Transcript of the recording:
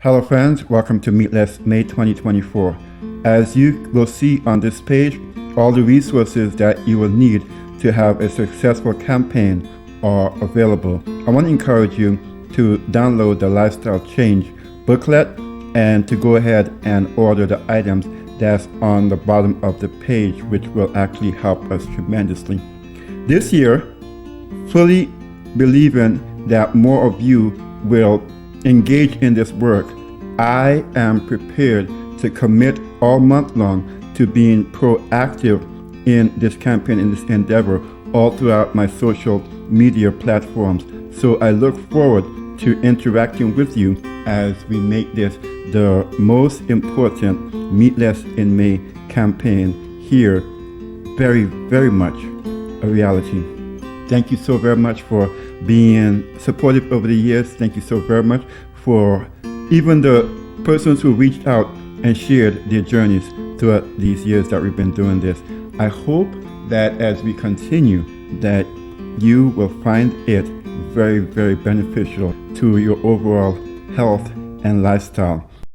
Hello friends, welcome to Meatless May 2024. As you will see on this page, all the resources that you will need to have a successful campaign are available. I want to encourage you to download the Lifestyle Change booklet and to go ahead and order the items that's on the bottom of the page, which will actually help us tremendously. This year, fully believing that more of you will engage in this work, I am prepared to commit all month long to being proactive in this campaign, in this endeavor, all throughout my social media platforms. So I look forward to interacting with you as we make this the most important Meatless in May campaign here very, very much a reality. Thank you so very much for being supportive over the years. Thank you so very much for even the persons who reached out and shared their journeys throughout these years that we've been doing this. I hope that as we continue, that you will find it very, very beneficial to your overall health and lifestyle.